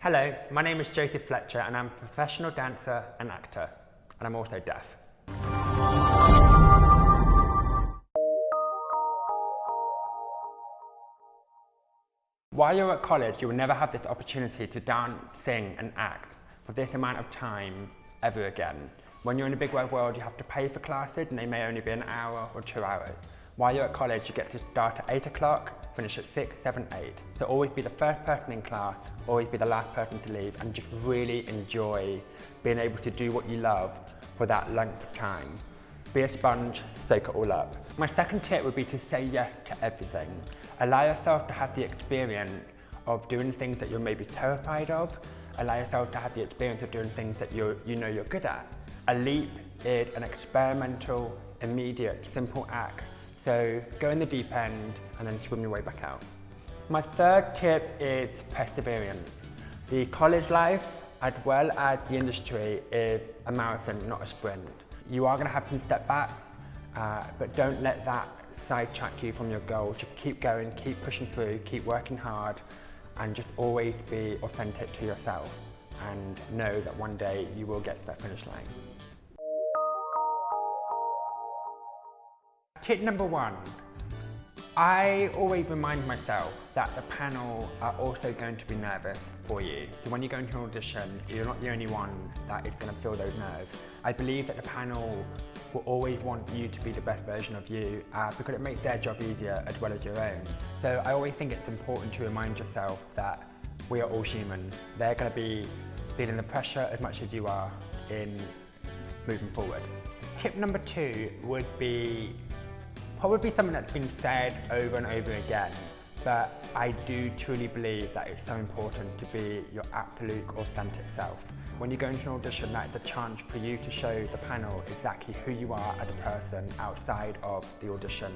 Hello, my name is Joseph Fletcher and I'm a professional dancer and actor, and I'm also deaf. While you're at college, you will never have this opportunity to dance, sing and act for this amount of time ever again. When you're in the big wide world, you have to pay for classes and they may only be an hour or 2 hours. While you're at college, you get to start at 8 o'clock, finish at 6, 7, 8. So always be the first person in class, always be the last person to leave, and just really enjoy being able to do what you love for that length of time. Be a sponge, soak it all up. My second tip would be to say yes to everything. Allow yourself to have the experience of doing things that you're maybe terrified of. Allow yourself to have the experience of doing things that you know you're good at. A leap is an experimental, immediate, simple act. So go in the deep end and then swim your way back out. My third tip is perseverance. The college life, as well as the industry, is a marathon, not a sprint. You are going to have some setbacks, but don't let that sidetrack you from your goal. Just keep going, keep pushing through, keep working hard, and just always be authentic to yourself and know that one day you will get to that finish line. Tip number 1, I always remind myself that the panel are also going to be nervous for you. So when you go into an audition, you're not the only one that is going to feel those nerves. I believe that the panel will always want you to be the best version of you because it makes their job easier as well as your own. So I always think it's important to remind yourself that we are all human. They're going to be feeling the pressure as much as you are in moving forward. Tip number 2 would be probably something that's been said over and over again, but I do truly believe that it's so important to be your absolute authentic self. When you go into an audition, that's a chance for you to show the panel exactly who you are as a person outside of the audition,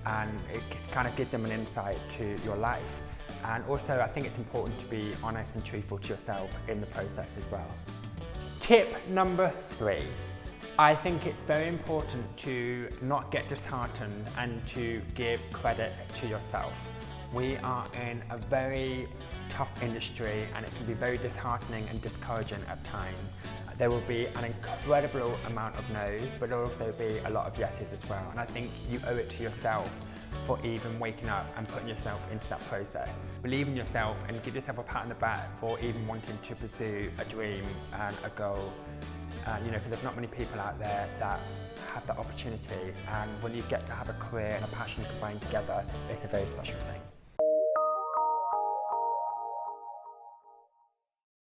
and it kind of gives them an insight to your life. And also I think it's important to be honest and truthful to yourself in the process as well. Tip number 3. I think it's very important to not get disheartened and to give credit to yourself. We are in a very tough industry and it can be very disheartening and discouraging at times. There will be an incredible amount of no's, but there will also be a lot of yeses as well. And I think you owe it to yourself for even waking up and putting yourself into that process. Believe in yourself and give yourself a pat on the back for even wanting to pursue a dream and a goal. Because there's not many people out there that have that opportunity, and when you get to have a career and a passion combined together, it's a very special thing.